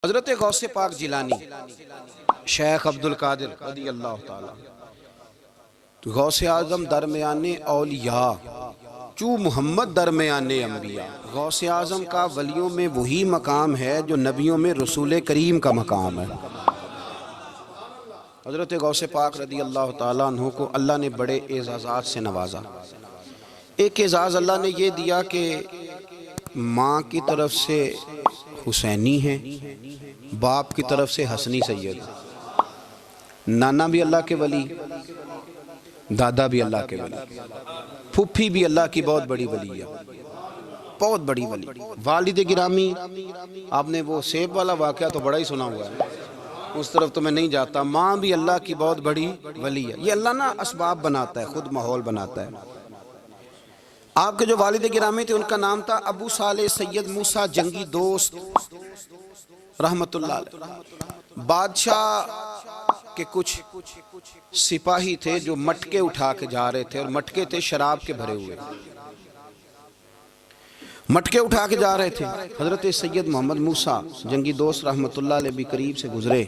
حضرت غوث پاک جیلانی شیخ عبدالقادر رضی اللہ تعالی غوث اعظم درمیان اولیاء چو محمد درمیان انبیاء۔ غوث اعظم کا ولیوں میں وہی مقام ہے جو نبیوں میں رسول کریم کا مقام ہے۔ حضرت غوث پاک رضی اللہ تعالیٰ عنہ کو اللہ نے بڑے اعزازات سے نوازا۔ ایک اعزاز اللہ نے یہ دیا کہ ماں کی طرف سے حسینی ہیں، باپ کی طرف سے حسنی سید، نانا بھی اللہ کے ولی، دادا بھی اللہ کے ولی، پھوپھی بھی اللہ کی بہت بڑی ولی ہے، بہت بڑی ولی۔ والد گرامی، آپ نے وہ سیب والا واقعہ تو بڑا ہی سنا ہوا ہے، اس طرف تو میں نہیں جاتا۔ ماں بھی اللہ کی بہت بڑی ولی ہے۔ یہ اللہ نا اسباب بناتا ہے، خود ماحول بناتا ہے۔ آپ کے جو والد گرامی تھے ان کا نام تھا ابو صالح سید موسیٰ جنگی دوست رحمت اللہ علیہ۔ بادشاہ کے کچھ سپاہی تھے جو مٹکے اٹھا کے جا رہے تھے، اور مٹکے تھے شراب کے بھرے ہوئے، مٹکے اٹھا کے جا رہے تھے۔ حضرت سید محمد موسیٰ جنگی دوست رحمت اللہ علیہ بھی قریب سے گزرے۔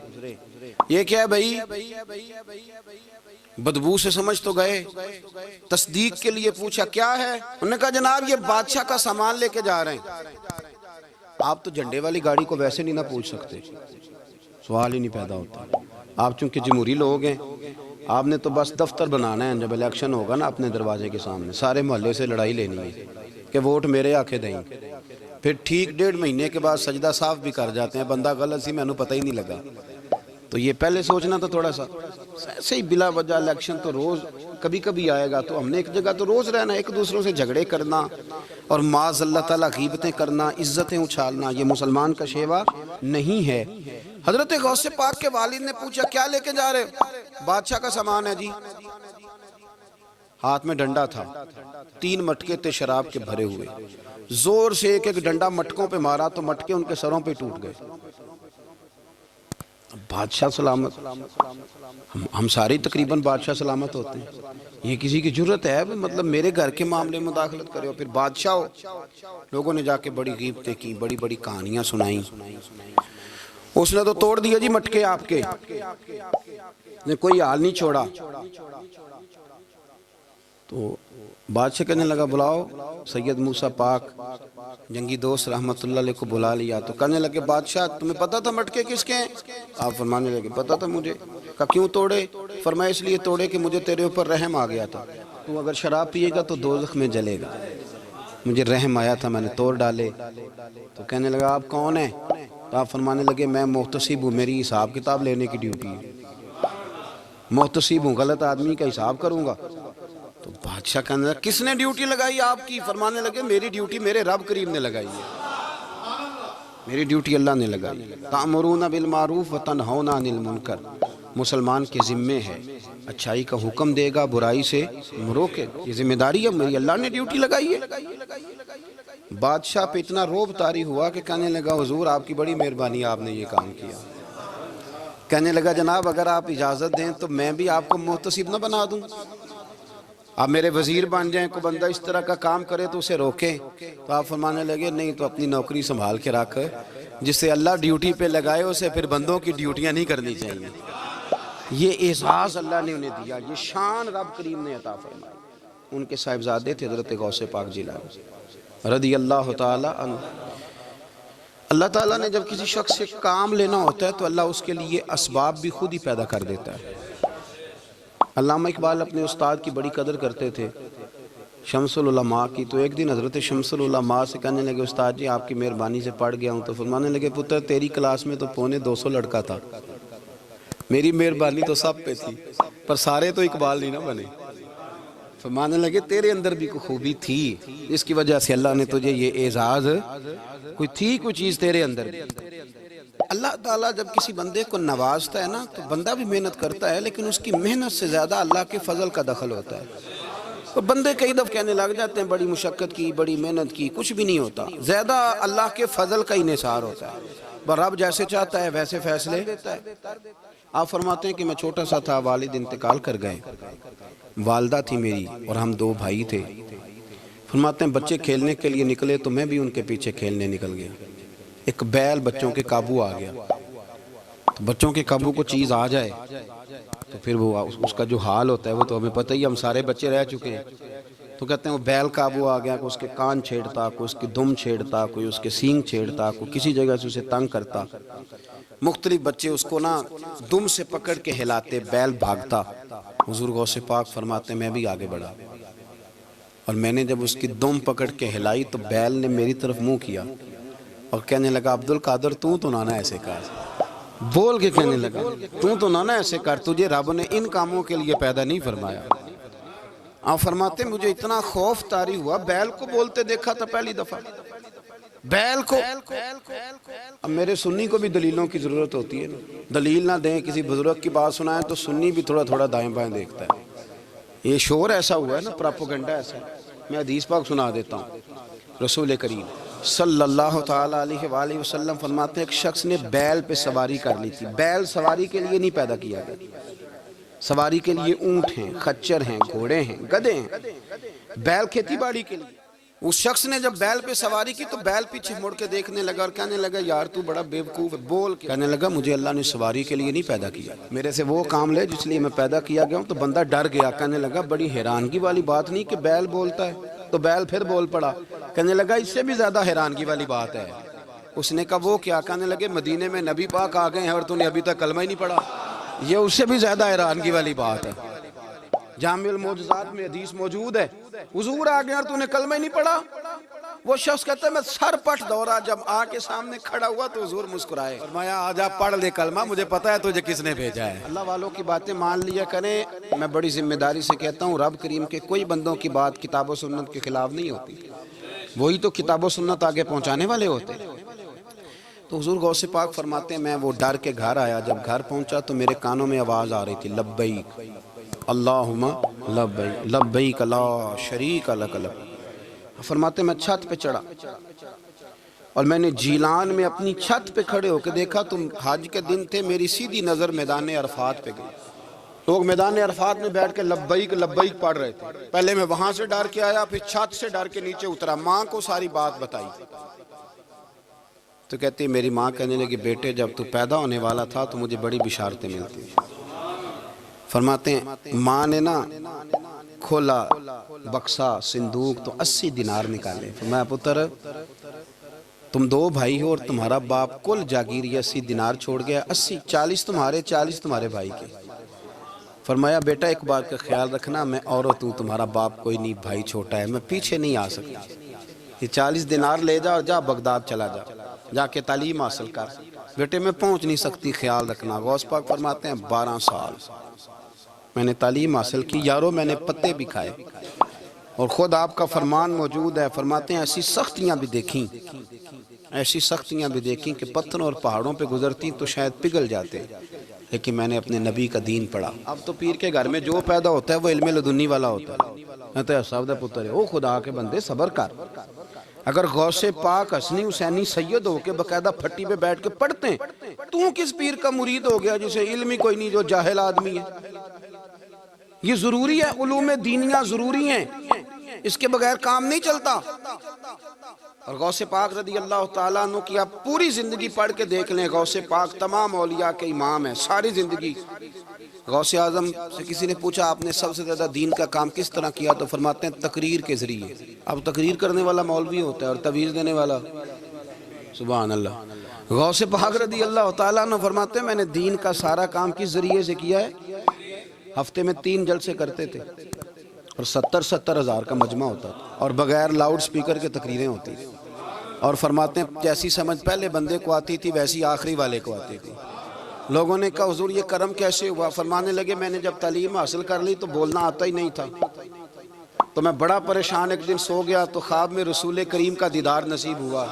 یہ کیا ہے بھائی؟ بدبو سے سمجھ تو گئے، تصدیق کے لیے پوچھا کیا ہے؟ انہوں نے کہا جناب یہ بادشاہ کا سامان لے کے جا رہے ہیں۔ آپ تو جھنڈے والی گاڑی کو ویسے نہیں نہ پوچھ سکتے، سوال ہی نہیں پیدا ہوتا۔ آپ چونکہ جمہوری لوگ ہیں، آپ نے تو بس دفتر بنانا ہے، جب الیکشن ہوگا نا اپنے دروازے کے سامنے سارے محلے سے لڑائی لینی ہے کہ ووٹ میرے آکے دیں، پھر ٹھیک 1.5 مہینے کے بعد سجدہ صاف بھی کر جاتے ہیں، بندہ غلط سی میں نے پتہ ہی نہیں لگا۔ تو یہ پہلے سوچنا تو تھوڑا سا ایسے ہی بلا وجہ الیکشن تو روز کبھی کبھی آئے گا، تو ہم نے ایک جگہ تو روز رہنا، ایک دوسروں سے جھگڑے کرنا اور معاذ اللہ تعالیٰ غیبتیں کرنا، عزتیں اچھالنا، یہ مسلمان کا شیوا نہیں ہے۔ حضرت غوث پاک کے والد نے پوچھا کیا لے کے جا رہے ہو؟ بادشاہ کا سامان ہے جی۔ ہاتھ میں ڈنڈا تھا، 3 مٹکے تھے شراب کے بھرے ہوئے، زور سے ایک ایک ڈنڈا مٹکوں پہ مارا تو مٹکے ان کے سروں پہ ٹوٹ گئے۔ بادشاہ سلامت، ہم سارے تقریباً بادشاہ سلامت ہوتے ہیں، یہ کسی کی جرت ہے مطلب میرے گھر کے معاملے میں مداخلت کرے، اور پھر بادشاہ ہو۔ لوگوں نے جا کے بڑی غیبتیں کی، بڑی بڑی کہانیاں سنائیں۔ اس نے تو توڑ دیا جی مٹکے آپ کے، نے کوئی حال نہیں چھوڑا۔ تو بادشاہ کہنے لگا بلاؤ سید موسیٰ پاک جنگی دوست رحمت اللہ علیہ کو بلا لیا۔ تو کہنے لگے بادشاہ تمہیں پتا تھا مٹکے کس کے ہیں؟ آپ فرمانے لگے پتا تھا مجھے۔ کہا کیوں توڑے؟ فرمایا اس لیے توڑے کہ مجھے تیرے اوپر رحم آ گیا تھا، تو اگر شراب پیے گا تو دوزخ میں جلے گا، مجھے رحم آیا تھا میں نے توڑ ڈالے۔ تو کہنے لگا آپ کون ہیں؟ تو آپ فرمانے لگے میں محتسب ہوں، میری حساب کتاب لینے کی ڈیوٹی ہے، محتسب ہوں، غلط آدمی کا حساب کروں گا۔ تو بادشاہ کہنے لگا کس نے ڈیوٹی لگائی آپ کی؟ فرمانے لگے میری ڈیوٹی میرے رب کریم نے لگائی ہے، میری ڈیوٹی اللہ نے لگائی ہے۔ تأمرون بالمعروف وتنہون عن المنکر، مسلمان کے ذمے ہے اچھائی کا حکم دے گا، برائی سے روکے، یہ ذمہ داری ہے میری، اللہ نے ڈیوٹی لگائی ہے۔ بادشاہ پہ اتنا روب طاری ہوا کہ کہنے لگا حضور آپ کی بڑی مہربانی، آپ نے یہ کام کیا۔ کہنے لگا جناب اگر آپ اجازت دیں تو میں بھی آپ کو محتسب نہ بنا دوں، آپ میرے وزیر بن جائیں، کوئی بندہ اس طرح کا کام کرے تو اسے روکیں۔ تو آپ فرمانے لگے نہیں تو اپنی نوکری سنبھال کے رکھ، جسے اللہ ڈیوٹی پہ لگائے اسے پھر بندوں کی ڈیوٹیاں نہیں کرنی چاہیے۔ یہ اعزاز اللہ نے انہیں دیا، یہ شان رب کریم نے عطا فرمائی۔ ان کے صاحبزادے تھے حضرت غوث پاک جیلانی رضی اللہ تعالی عنہ۔ اللہ تعالیٰ نے جب کسی شخص سے کام لینا ہوتا ہے تو اللہ اس کے لیے اسباب بھی خود ہی پیدا کر دیتا ہے۔ علامہ اقبال اپنے استاد کی بڑی قدر کرتے تھے، شمس العلماء کی۔ تو ایک دن حضرت شمس العلماء سے کہنے لگے استاد جی آپ کی مہربانی سے پڑھ گیا ہوں۔ تو فرمانے لگے پتر تیری کلاس میں تو 250 لڑکا تھا، میری مہربانی تو سب پہ تھی، پر سارے تو اقبال نہیں نہ بنے۔ فرمانے لگے تیرے اندر بھی کوئی خوبی تھی، اس کی وجہ سے اللہ نے تجھے یہ اعزاز، کوئی چیز تیرے اندر بھی۔ اللہ تعالیٰ جب کسی بندے کو نوازتا ہے نا تو بندہ بھی محنت کرتا ہے، لیکن اس کی محنت سے زیادہ اللہ کے فضل کا دخل ہوتا ہے۔ تو بندے کئی دفعہ کہنے لگ جاتے ہیں بڑی مشقت کی، بڑی محنت کی، کچھ بھی نہیں ہوتا، زیادہ اللہ کے فضل کا انحصار ہوتا ہے۔ رب جیسے چاہتا ہے ویسے فیصلے دیتا ہے۔ آپ فرماتے ہیں کہ میں چھوٹا سا تھا، والد انتقال کر گئے، والدہ تھی میری اور ہم 2 بھائی تھے۔ فرماتے ہیں بچے کھیلنے کے لیے نکلے تو میں بھی ان کے پیچھے کھیلنے نکل گیا۔ ایک بیل بچوں کے قابو آ گیا. تو بچوں کے قابو کو چیز آ جائے تو پھر وہ اس کا جو حال ہوتا ہے وہ تو ہمیں پتہ ہی، ہم سارے بچے رہ چکے ہیں. تو کہتے ہیں وہ بیل قابو آ گیا، کوئی اس کے کان چھیڑتا، کوئی اس کی دم چھیڑتا، کوئی اس کے سینگ چھیڑتا، کوئی کسی جگہ سے اسے تنگ کرتا. مختلف بچے اس کو نا دم سے پکڑ کے ہلاتے، بیل بھاگتا. حضور غوث پاک فرماتے ہیں میں بھی آگے بڑھا، اور میں نے جب اس کی دم پکڑ کے ہلائی تو بیل نے میری طرف منہ کیا اور کہنے لگا عبد القادر تو نہ ایسے کر، بول کے کہنے لگا تو نہ ایسے کر، تجھے رب نے ان کاموں کے لیے پیدا نہیں فرمایا. آپ فرماتے ہیں مجھے اتنا خوف طاری ہوا، بیل کو بولتے دیکھا تھا پہلی دفعہ، بیل کو. اب میرے سنی کو بھی دلیلوں کی ضرورت ہوتی ہے نا، دلیل نہ دیں، کسی بزرگ کی بات سنائیں تو سنی بھی تھوڑا تھوڑا دائیں بائیں دیکھتا ہے. یہ شور ایسا ہوا ہے نا، پراپوگنڈا ایسا ہے. میں حدیث پاک سنا دیتا ہوں. رسول کریم صلی اللہ تعالیٰ علیہ وآلہ وسلم فرماتے ہیں ایک شخص نے بیل پہ سواری کر لی تھی. بیل سواری کے لیے نہیں پیدا کیا گیا، سواری کے لیے اونٹ ہیں، خچر ہیں، گھوڑے ہیں، گدھے ہیں. بیل کھیتی باڑی کے لیے. اس شخص نے جب بیل پہ سواری کی تو بیل پیچھے مڑ کے دیکھنے لگا اور کہنے لگا یار تو بڑا بیوقوف ہے. بول کے کہنے لگا مجھے اللہ نے سواری کے لیے نہیں پیدا کیا، میرے سے وہ کام لے جس لیے میں پیدا کیا گیا ہوں. تو بندہ ڈر گیا، کہنے لگا بڑی حیرانگی والی بات نہیں کہ بیل بولتا ہے. تو بیل پھر بول پڑا. کہنے لگا اس سے بھی زیادہ حیرانگی والی بات ہے. اس نے کہا وہ کیا؟ کہنے لگے مدینے میں نبی پاک آ گئے ہیں اور تو نے ابھی تک کلمہ ہی نہیں پڑھا. یہ اس سے بھی زیادہ حیرانگی والی بات ہے. جامع المعجزات میں حدیث موجود ہے، حضور آ گئے اور تو نے کلمہ ہی نہیں پڑھا. وہ شخص کہتا ہے میں سر پٹ دورا، جب آ کے سامنے کھڑا ہوا تو حضور مسکرائے، فرمایا آجا پڑھ لے کلمہ، مجھے پتا ہے تجھے کس نے بھیجا ہے. اللہ والوں کی باتیں مان لیا کریں. میں بڑی ذمہ داری سے کہتا ہوں رب کریم کے کوئی بندوں کی بات کتاب و سنت کے خلاف نہیں ہوتی، وہی تو کتاب و سنت آگے پہنچانے والے ہوتے. تو حضور غوث پاک فرماتے ہیں میں وہ ڈر کے گھر آیا. جب گھر پہنچا تو میرے کانوں میں آواز آ رہی تھی لبیک اللہم لبیک لبیک لا شریک لک لبیک. فرماتے ہیں میں چھت پہ چڑھا اور میں نے جیلان میں اپنی چھت پہ کھڑے ہو کے دیکھا. تم حج کے دن تھے، میری سیدھی نظر میدان عرفات پہ گئی. لوگ میدان عرفات میں بیٹھ کے لبیک لبیک پڑھ رہے تھے. پہلے میں وہاں سے ڈر کے آیا، پھر چھت سے ڈر کے نیچے اترا، ماں کو ساری بات بتائی. تو کہتی میری ماں کہنے لگی بیٹے جب تو پیدا ہونے والا تھا تو مجھے بڑی بشارتیں ملتی. فرماتے ہیں ماں نے نا کھولا بکسا صندوق تو 80 دینار نکالے. فرمایا پتر تم 2 بھائی ہو اور تمہارا باپ کل جاگیر 80 دینار چھوڑ گیا، 80 40 تمہارے 40 تمہارے بھائی کے. فرمایا بیٹا ایک بات کا خیال رکھنا، میں عورت ہوں، تمہارا باپ کوئی نہیں، بھائی چھوٹا ہے، میں پیچھے نہیں آ سکتا. یہ 40 دینار لے جا اور جا بغداد چلا جا، جا کے تعلیم حاصل کر. بیٹے میں پہنچ نہیں سکتی، خیال رکھنا. غوث پاک فرماتے ہیں 12 سال میں نے تعلیم حاصل کی یارو، میں نے پتے بھی کھائے اور خود آپ کا فرمان موجود ہے. فرماتے ہیں ایسی سختیاں بھی دیکھیں، ایسی سختیاں بھی دیکھیں کہ پتھروں اور پہاڑوں پہ گزرتی تو شاید پگھل جاتے، لیکن میں نے اپنے نبی کا دین پڑھا. اب تو پیر کے گھر میں جو پیدا ہوتا ہے وہ علم لدنی والا ہوتا ہے. میں تو صاحب دا پتر ہے، او خدا کے بندے صبر کر. اگر غوث پاک حسنی حسینی سید ہو کے باقاعدہ پھٹی پہ بیٹھ کے پڑھتے ہیں، تو کس پیر کا مرید ہو گیا جسے علم ہی کوئی نہیں، جو جاہل آدمی ہے. یہ ضروری ہے، علوم دینیاں ضروری ہیں، اس کے بغیر کام نہیں چلتا. اور غوث پاک رضی اللہ تعالیٰ عنہ کی آپ پوری زندگی پڑھ کے دیکھ لیں. غوث پاک تمام اولیاء کے امام ہیں، ساری زندگی. غوث اعظم سے کسی نے پوچھا آپ نے سب سے زیادہ دین کا کام کس طرح کیا، تو فرماتے ہیں تقریر کے ذریعے. اب تقریر کرنے والا مولوی ہوتا ہے اور تویز دینے والا سبحان اللہ. غوث پاک رضی اللہ تعالیٰ عنہ فرماتے ہیں میں نے دین کا سارا کام کس ذریعے سے کیا ہے. ہفتے میں 3 جلسے کرتے تھے اور 70 ہزار کا مجمع ہوتا تھا اور بغیر لاؤڈ سپیکر کے تقریریں ہوتی تھی. اور فرماتے ہیں جیسی سمجھ پہلے بندے کو آتی تھی ویسی آخری والے کو آتی تھی. لوگوں نے کہا حضور یہ کرم کیسے ہوا؟ فرمانے لگے میں نے جب تعلیم حاصل کر لی تو بولنا آتا ہی نہیں تھا، تو میں بڑا پریشان ایک دن سو گیا تو خواب میں رسول کریم کا دیدار نصیب ہوا.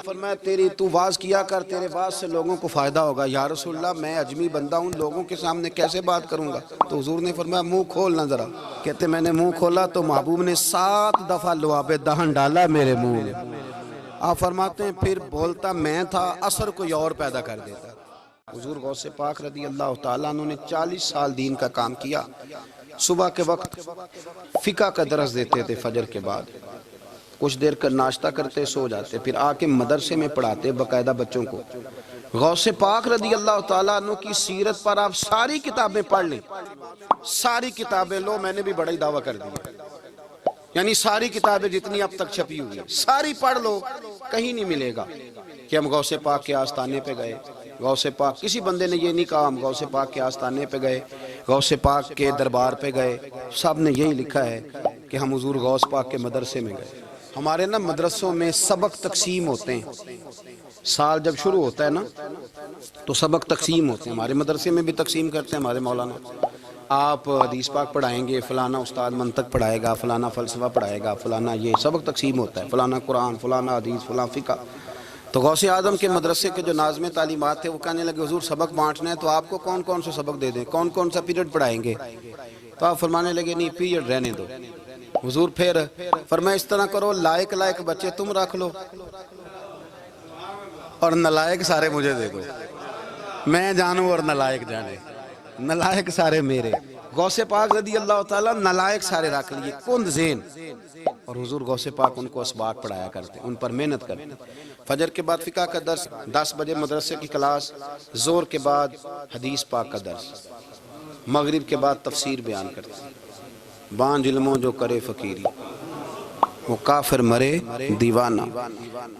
فرمایا تیری تو واز کیا کر، تیرے واز سے لوگوں کو فائدہ ہوگا. یا رسول اللہ میں اجمی بندہ ہوں، لوگوں کے سامنے کیسے بات کروں گا؟ تو حضور نے فرمایا منہ کھولنا ذرا. کہتے میں نے منہ کھولا تو محبوب نے 7 دفعہ لعاب دہن ڈالا میرے منہ میں. آپ فرماتے ہیں پھر بولتا میں تھا، اثر کوئی اور پیدا کر دیتا. حضور غوث پاک رضی اللہ تعالیٰ عنہ نے 40 سال دین کا کام کیا. صبح کے وقت فقہ کا درس دیتے تھے فجر کے بعد، کچھ دیر کا ناشتہ کرتے سو جاتے، پھر آ کے مدرسے میں پڑھاتے باقاعدہ بچوں کو۔ غوث پاک رضی اللہ تعالیٰ عنہ کی سیرت پر آپ ساری کتابیں پڑھ لیں، ساری کتابیں لو، میں نے بھی بڑا ہی دعویٰ کر دیا، یعنی ساری کتابیں جتنی اب تک چھپی ہوئی ہیں ساری پڑھ لو، کہیں نہیں ملے گا کہ ہم غوث پاک کے آستانے پہ گئے۔ غوث پاک کسی بندے نے یہ نہیں کہا ہم غوث پاک کے آستانے پہ گئے، غوث پاک کے دربار پہ گئے، سب نے یہی لکھا ہے کہ ہم حضور غوث پاک کے مدرسے میں گئے۔ ہمارے نا مدرسوں میں سبق تقسیم ہوتے ہیں، سال جب شروع ہوتا ہے نا تو سبق تقسیم ہوتے ہیں، ہمارے مدرسے میں بھی تقسیم کرتے ہیں ہمارے مولانا۔ آپ حدیث پاک پڑھائیں گے، فلانا استاد منطق پڑھائے گا، فلانا فلسفہ پڑھائے گا، فلانا یہ سبق تقسیم ہوتا ہے، فلانا قرآن، فلانا حدیث، فلاں فقہ۔ تو غوث اعظم کے مدرسے کے جو ناظم تعلیمات تھے وہ کہنے لگے حضور سبق بانٹنا ہے تو آپ کو کون کون سے سبق دے دیں، کون کون سا پیریڈ پڑھائیں گے؟ تو آپ فرمانے لگے نہیں پیریڈ رہنے دو۔ حضور پھر فرمایا اس طرح کرو، لائق بچے تم رکھ لو اور نالائق سارے مجھے دے دو، میں جانوں اور نالائق جانے، نالائق سارے میرے۔ غوث پاک رضی اللہ تعالیٰ نالائق سارے رکھ لیے، کند ذہن، اور حضور غوث پاک ان کو اسباق پڑھایا کرتے، ان پر محنت کرتے۔ فجر کے بعد فقہ کا درس، 10 بجے مدرسے کی کلاس، زور کے بعد حدیث پاک کا درس، مغرب کے بعد تفسیر بیان کرتے۔ بانج علموں جو کرے فقیری، وہ کافر مرے دیوانہ۔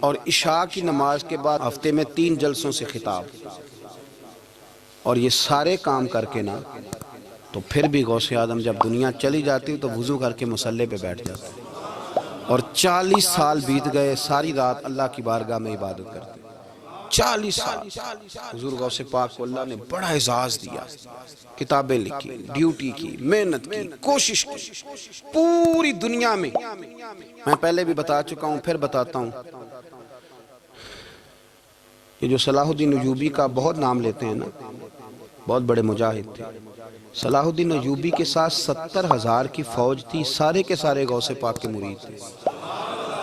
اور عشاء کی نماز کے بعد ہفتے میں 3 جلسوں سے خطاب، اور یہ سارے کام کر کے نا تو پھر بھی غوث اعظم جب دنیا چلی جاتی تو وضو کر کے مصلی پہ بیٹھ جاتے، اور 40 سال بیت گئے، ساری رات اللہ کی بارگاہ میں عبادت کرتے۔ 40 سال حضور غوث پاک کو اللہ نے بڑا اعزاز دیا، کتابیں لکھی، ڈیوٹی کی، محنت کی، کوشش کی پوری دنیا میں۔ میں پہلے بھی بتا چکا ہوں، پھر بتاتا ہوں، یہ جو صلاح الدین ایوبی کا بہت نام لیتے ہیں نا، بہت بڑے مجاہد تھے۔ صلاح الدین ایوبی کے ساتھ 70,000 کی فوج تھی، سارے کے سارے غوث پاک کے مرید تھے۔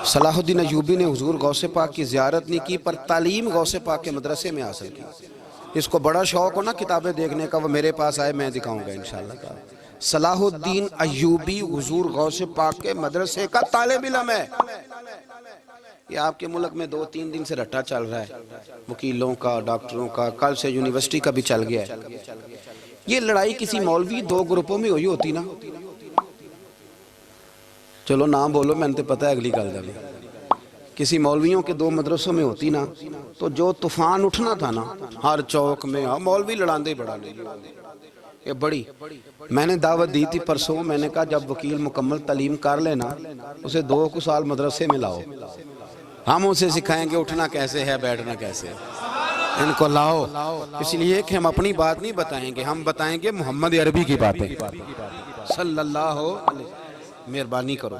صلاح الدین ایوبی نے حضور غوث پاک کی زیارت نہیں کی، پر تعلیم غوث پاک کے مدرسے میں حاصل کی۔ اس کو بڑا شوق ہو نا کتابیں دیکھنے کا، وہ میرے پاس آئے، میں دکھاؤں گا انشاءاللہ تعالی۔ صلاح الدین ایوبی حضور غوث پاک کے مدرسے کا طالب علم ہے۔ یہ آپ کے ملک میں 2-3 دن سے رٹا چل رہا ہے، وکیلوں کا، ڈاکٹروں کا، کل سے یونیورسٹی کا بھی چل گیا ہے۔ یہ لڑائی کسی مولوی 2 گروپوں میں ہوئی ہوتی نا، چلو نام بولو، میں نے پتہ ہے اگلی گل دا بھی، کسی مولویوں کے 2 مدرسوں میں ہوتی نا تو جو طوفان اٹھنا تھا نا ہر چوک میں، مولوی لڑاندے بڑا لے یہ بڑی۔ میں نے دعوت دی تھی پرسوں، میں نے کہا جب وکیل مکمل تعلیم کر لینا اسے 2 سال مدرسے میں لاؤ، ہم اسے سکھائیں گے اٹھنا کیسے ہے، بیٹھنا کیسے ہے، ان کو لاؤ۔ اس لیے کہ ہم اپنی بات نہیں بتائیں گے، ہم بتائیں گے محمد عربی کی باتیں صلی اللہ علیہ۔ مہربانی کرو،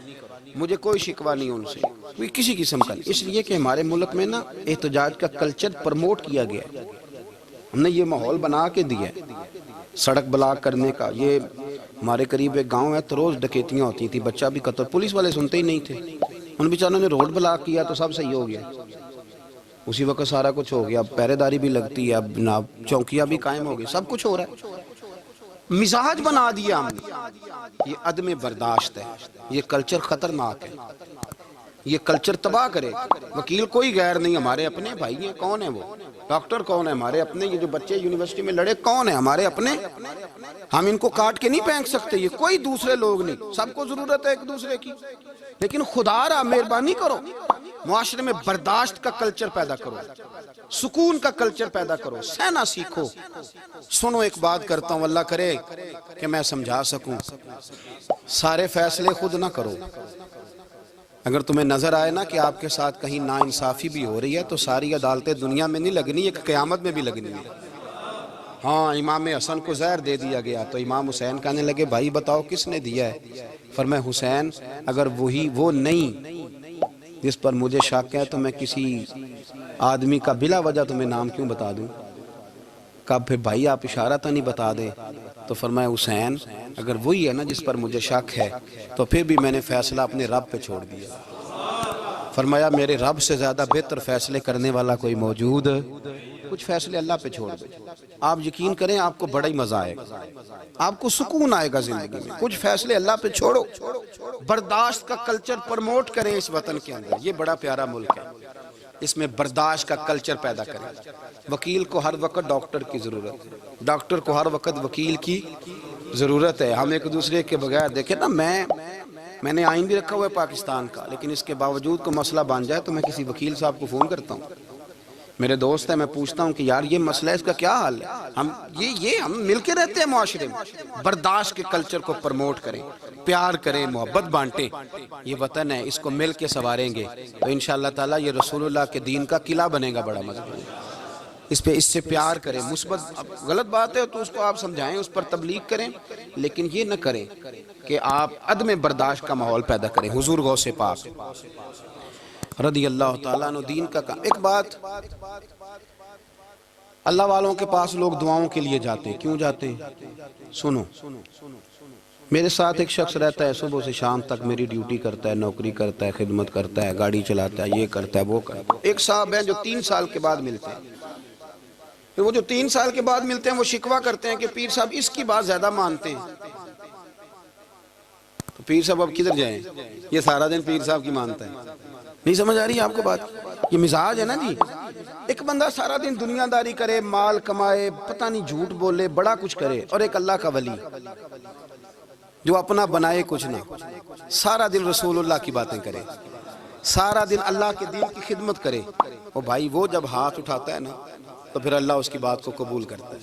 مجھے کوئی شکوہ نہیں ان سے، کوئی کسی قسم کا، اس لیے کہ ہمارے ملک میں نا احتجاج کا کلچر پرموٹ کیا گیا، ہم نے یہ ماحول بنا کے دیا ہے سڑک بلاک کرنے کا۔ یہ ہمارے قریب ایک گاؤں ہے تو روز ڈکیتیاں ہوتی تھی، بچہ بھی قتل، پولیس والے سنتے ہی نہیں تھے، ان بیچاروں نے روڈ بلاک کیا تو سب صحیح ہو گیا، اسی وقت سارا کچھ ہو گیا، اب پہرے داری بھی لگتی ہے، اب جناب چوکیاں بھی قائم ہو گئی، سب کچھ ہو رہا ہے۔ مزاج بنا دیا ہم نے، یہ عدم برداشت ہے، یہ کلچر خطرناک ہے، یہ کلچر تباہ کرے۔ وکیل کوئی غیر نہیں، ہمارے اپنے بھائی ہیں، کون ہیں وہ؟ ڈاکٹر کون ہے؟ ہمارے اپنے۔ یہ جو بچے یونیورسٹی میں لڑے کون ہیں؟ ہمارے اپنے۔ ہم ان کو کاٹ کے نہیں پھینک سکتے، یہ کوئی دوسرے لوگ نہیں، سب کو ضرورت ہے ایک دوسرے کی، لیکن خدا را مہربانی کرو، معاشرے میں برداشت کا کلچر پیدا کرو، سکون کا کلچر پیدا کرو، سہنا سیکھو۔ سنو ایک بات کرتا ہوں، اللہ کرے کہ میں سمجھا سکوں، سارے فیصلے خود نہ کرو۔ اگر تمہیں نظر آئے نا کہ آپ کے ساتھ کہیں ناانصافی بھی ہو رہی ہے تو ساری عدالتیں دنیا میں نہیں لگنی، ایک قیامت میں بھی لگنی ہے۔ ہاں امام حسن کو زہر دے دیا گیا تو امام حسین کہنے لگے بھائی بتاؤ کس نے دیا ہے؟ فرمایا حسین اگر وہی وہ نہیں جس پر مجھے شک ہے تو میں کسی آدمی کا بلا وجہ تمہیں نام کیوں بتا دوں؟ کہا پھر بھائی آپ اشارہ تو نہیں بتا دیں؟ تو فرمایا حسین اگر وہی ہے نا جس پر مجھے شک ہے تو پھر بھی میں نے فیصلہ اپنے رب پہ چھوڑ دیا۔ فرمایا میرے رب سے زیادہ بہتر فیصلے کرنے والا کوئی موجود، کچھ فیصلے اللہ پہ چھوڑ دے۔ آپ یقین کریں آپ کو بڑا ہی مزہ آئے گا، آپ کو سکون آئے گا زندگی میں۔ کچھ فیصلے اللہ پہ چھوڑو، برداشت کا کلچر پرموٹ کریں اس وطن کے اندر۔ یہ بڑا پیارا ملک ہے، اس میں برداشت کا کلچر پیدا کریں۔ وکیل کو ہر وقت ڈاکٹر کی ضرورت ہے، ڈاکٹر کو ہر وقت وکیل کی ضرورت ہے۔ ہم ایک دوسرے کے بغیر دیکھیں نا، میں نے آئین بھی رکھا ہوا ہے پاکستان کا، لیکن اس کے باوجود کوئی مسئلہ بن جائے تو میں کسی وکیل صاحب کو فون کرتا ہوں، میرے دوست ہیں، میں پوچھتا ہوں کہ یار یہ مسئلہ ہے، اس کا کیا حل ہے۔ ہم مل کے رہتے ہیں معاشرے میں۔ برداشت کے کلچر کو پرموٹ کریں، پیار کریں، محبت بانٹیں۔ یہ وطن ہے، اس کو مل کے سنواریں گے تو انشاءاللہ تعالیٰ یہ رسول اللہ کے دین کا قلعہ بنے گا بڑا مضبوط۔ اس سے پیار کریں، مثبت غلط بات ہے تو اس کو آپ سمجھائیں، اس پر تبلیغ کریں، لیکن یہ نہ کریں کہ آپ عدم برداشت کا ماحول پیدا کریں۔ حضور غوث پاک رضی اللہ تعالیٰ عنہ دین کا کام۔ ایک بات، اللہ والوں کے پاس لوگ دعاؤں کے لیے جاتے ہیں، کیوں جاتے ہیں؟ سنو، میرے ساتھ ایک شخص رہتا ہے، صبح سے شام تک میری ڈیوٹی کرتا ہے، نوکری کرتا ہے، خدمت کرتا ہے، گاڑی چلاتا ہے، یہ کرتا ہے، وہ کرتا ہے۔ ایک صاحب ہیں جو 3 سال کے بعد ملتے ہیں، پھر وہ جو 3 سال کے بعد ملتے ہیں وہ شکوہ کرتے ہیں کہ پیر صاحب اس کی بات زیادہ مانتے ہیں۔ تو پیر صاحب اب کدھر جائیں؟ یہ سارا دن پیر صاحب کی مانتا ہے۔ نہیں سمجھ آ رہی ہے آپ کو بات؟ یہ مزاج ہے نا جی۔ ایک بندہ سارا دن دنیا داری کرے، مال کمائے، پتہ نہیں جھوٹ بولے، بڑا کچھ کرے، اور ایک اللہ کا ولی جو اپنا بنائے کچھ نہ، سارا دن رسول اللہ کی باتیں کرے، سارا دن اللہ کے دین کی خدمت کرے، اور بھائی وہ جب ہاتھ اٹھاتا ہے نا تو پھر اللہ اس کی بات کو قبول کرتا ہے۔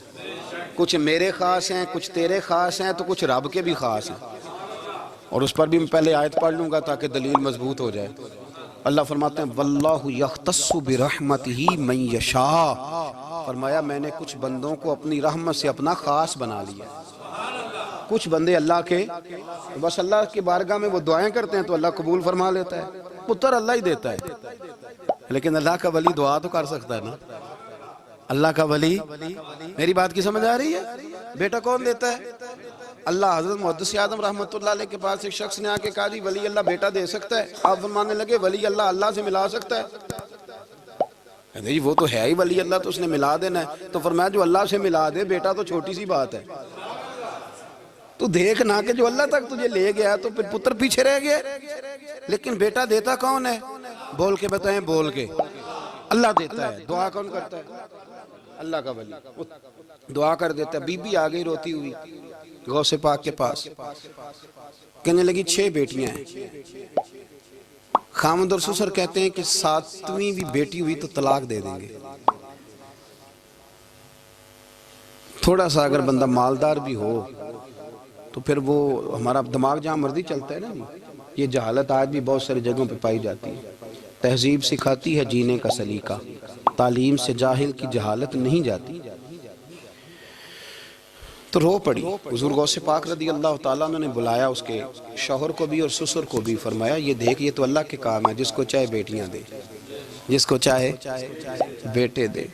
کچھ میرے خاص ہیں، کچھ تیرے خاص ہیں، تو کچھ رب کے بھی خاص ہیں، اور اس پر بھی میں پہلے آیت پڑھ لوں گا تاکہ دلیل مضبوط ہو جائے۔ اللہ فرماتے ہیں واللہ یختص برحمتہ من یشاء، فرمایا میں نے کچھ بندوں کو اپنی رحمت سے اپنا خاص بنا لیا۔ کچھ بندے اللہ کے بس اللہ کی بارگاہ میں وہ دعائیں کرتے ہیں تو اللہ قبول فرما لیتا ہے، پتر اللہ ہی دیتا ہے، لیکن اللہ کا ولی دعا تو کر سکتا ہے نا۔ اللہ کا ولی، میری بات کی سمجھ آ رہی ہے؟ بیٹا کون دیتا ہے؟ اللہ۔ حضرت محدث اعظم رحمۃ اللہ علیہ کے پاس ایک شخص نے آ کے کہا جی ولی اللہ بیٹا دے سکتا ہے؟ آپ فرمانے لگے ولی اللہ اللہ سے ملا سکتا ہے؟ جی وہ تو ہے ہی ولی اللہ، تو اس نے ملا دینا ہے۔ تو فرمایا جو اللہ سے ملا دے بیٹا تو چھوٹی سی بات ہے، تو دیکھ نہ کہ جو اللہ تک تجھے لے گیا تو پھر پتر پیچھے رہ گیا، لیکن بیٹا دیتا کون ہے؟ بول کے بتائیں، بول کے۔ اللہ دیتا ہے۔ دعا کون کرتا ہے؟ اللہ کا ولی دعا کر دیتا ہے۔ بی بی آ گئی روتی ہوئی غوث پاک کے پاس، کہنے لگی 6 بیٹیاں ہیں۔ خامد اور سسر کہتے ہیں کہ 7ویں بھی بیٹی ہوئی تو طلاق دے دیں گے۔ تھوڑا سا اگر بندہ مالدار بھی ہو تو پھر وہ ہمارا دماغ جہاں مرضی چلتا ہے نا جی۔ یہ جہالت آج بھی بہت ساری جگہوں پہ پائی جاتی ہے۔ تہذیب سکھاتی ہے جینے کا سلیقہ، تعلیم سے جاہل کی جہالت نہیں جاتی۔ تو رو پڑی۔ حضور غوث پاک رضی اللہ تعالیٰ عنہ نے بلایا اس کے شوہر کو بھی اور سسر کو بھی، فرمایا یہ دیکھ یہ تو اللہ کے کام ہے، جس کو چاہے بیٹیاں دے، جس کو چاہے بیٹے دے۔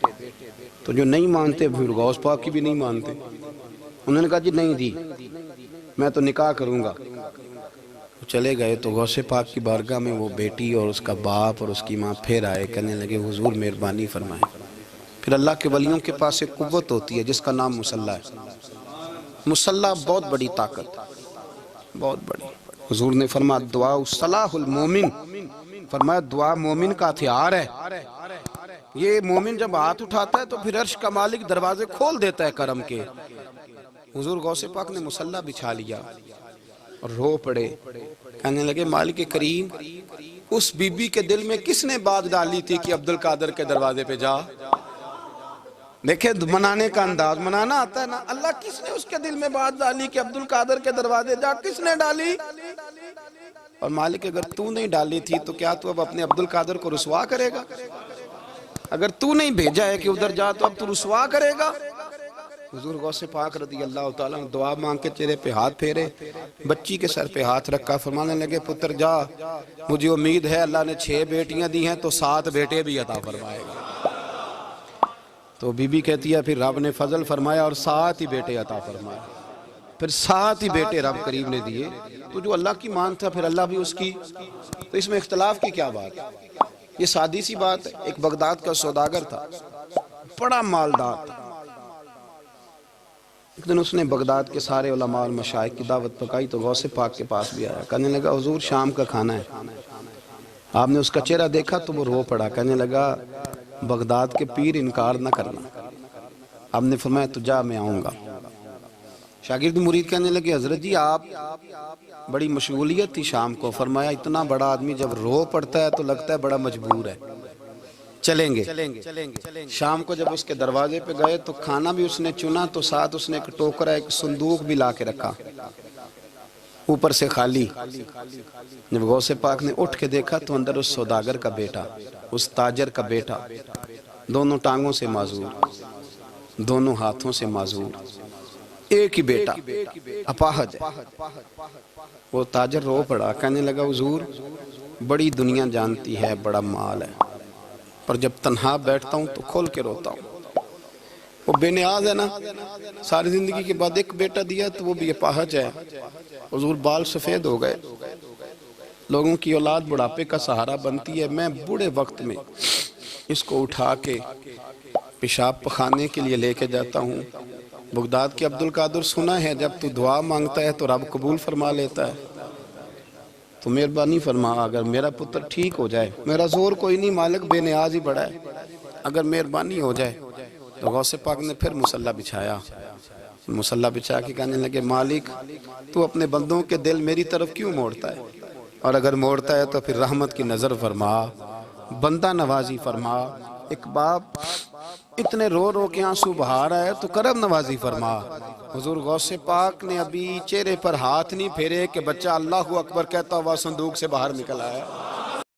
تو جو نہیں مانتے پھر غوث پاک کی بھی نہیں مانتے، انہوں نے کہا جی نہیں دی، میں تو نکاح کروں گا۔ چلے گئے تو غوث پاک کی بارگاہ میں وہ بیٹی اور اس کا باپ اور اس کی ماں پھر آئے، کہنے لگے حضور مہربانی فرمائیں۔ پھر اللہ کے ولیوں کے پاس ایک قوت ہوتی ہے جس کا نام مصلی ہے۔ مصلی بہت بڑی طاقت، بہت بڑی۔ حضور نے فرمایا دعا صلاح المومن، فرمایا دعا مومن کا ہتھیار ہے۔ یہ مومن جب ہاتھ اٹھاتا ہے تو پھر عرش کا مالک دروازے کھول دیتا ہے کرم کے۔ حضور غوث پاک نے مصلی بچھا لیا اور رو پڑے، کہنے لگے مالک کریم اس بی بی کے دل میں کس نے بات ڈالی تھی کہ عبدالقادر کے دروازے پہ جا؟ دیکھیں منانے کا انداز، منانا آتا ہے نا۔ اللہ کس نے اس کے دل میں بات ڈالی کہ عبدالقادر کے دروازے جا؟ کس نے ڈالی؟ اور مالک اگر تو نہیں ڈالی تھی تو کیا تو اب اپنے عبدالقادر کو رسوا کرے گا؟ اگر تو نہیں بھیجا ہے کہ ادھر جا تو اب تو رسوا کرے گا؟ حضور غوث پاک رضی اللہ تعالیٰ نے دعا مانگ کے چہرے پہ ہاتھ پھیرے، بچی کے سر پہ ہاتھ رکھا، فرمانے لگے پتر جا، مجھے امید ہے اللہ نے 6 بیٹیاں دی ہیں تو 7 بیٹے بھی عطا فرمائے گا۔ تو بی بی کہتی ہے پھر رب نے فضل فرمایا اور 7 ہی بیٹے عطا فرمائے، پھر 7 ہی بیٹے رب کریم نے دیے۔ تو جو اللہ کی مان تھا پھر اللہ بھی اس کی، تو اس میں اختلاف کی کیا بات ہے؟ یہ سادی سی بات ہے۔ ایک بغداد کا سوداگر تھا، بڑا مالدار تھا، ایک دن اس نے بغداد کے سارے علماء اور مشائخ کی دعوت پکائی تو غوث پاک کے پاس بھی آیا، کہنے لگا حضور شام کا کھانا ہے۔ آپ نے اس کا چہرہ دیکھا تو وہ رو پڑا، کہنے لگا بغداد کے پیر انکار نہ کرنا۔ آپ نے فرمایا تو جا میں آؤں گا۔ شاگرد مرید کہنے لگے حضرت جی آپ بڑی مشغولیت تھی شام کو، فرمایا اتنا بڑا آدمی جب رو پڑتا ہے تو لگتا ہے بڑا مجبور ہے، چلیں گے۔ شام کو جب اس کے دروازے پہ گئے تو کھانا بھی اس نے چنا تو ساتھ اس نے ایک ٹوکرا ایک صندوق بھی لا کے رکھا، اوپر سے خالی۔ جب غوث پاک نے اٹھ کے دیکھا تو اندر اس سوداگر کا بیٹا، اس تاجر کا بیٹا، دونوں ٹانگوں سے معذور، دونوں ہاتھوں سے معذور، ایک ہی بیٹا اپاہج ہے۔ وہ تاجر رو پڑا، کہنے لگا حضور بڑی دنیا جانتی ہے بڑا مال ہے، پر جب تنہا بیٹھتا ہوں تو کھول کے روتا ہوں۔ وہ بے نیاز ہے نا، ساری زندگی کے بعد ایک بیٹا دیا تو وہ بھی اپاہج ہے۔ حضور بال سفید ہو گئے، لوگوں کی اولاد بڑھاپے کا سہارا بنتی ہے، میں بوڑھے وقت میں اس کو اٹھا کے پیشاب پخانے کے لیے لے کے جاتا ہوں۔ بغداد کے عبد القادر سنا ہے جب تو دعا مانگتا ہے تو رب قبول فرما لیتا ہے، تو مہربانی فرما اگر میرا پتر ٹھیک ہو جائے، میرا زور کوئی نہیں مالک، بے نیاز ہی بڑا ہے، اگر مہربانی ہو جائے۔ تو غوث پاک نے پھر مصلی بچھایا، مصلی بچھا کے کہنے لگے مالک تو اپنے بندوں کے دل میری طرف کیوں موڑتا ہے، اور اگر موڑتا ہے تو پھر رحمت کی نظر فرما، بندہ نوازی فرما۔ ایک باپ اتنے رو رو کے آنسو بہا رہا ہے تو کرم نوازی فرما۔ حضور غوث پاک نے ابھی چہرے پر ہاتھ نہیں پھیرے کہ بچہ اللہ اکبر کہتا ہوا صندوق سے باہر نکل آیا۔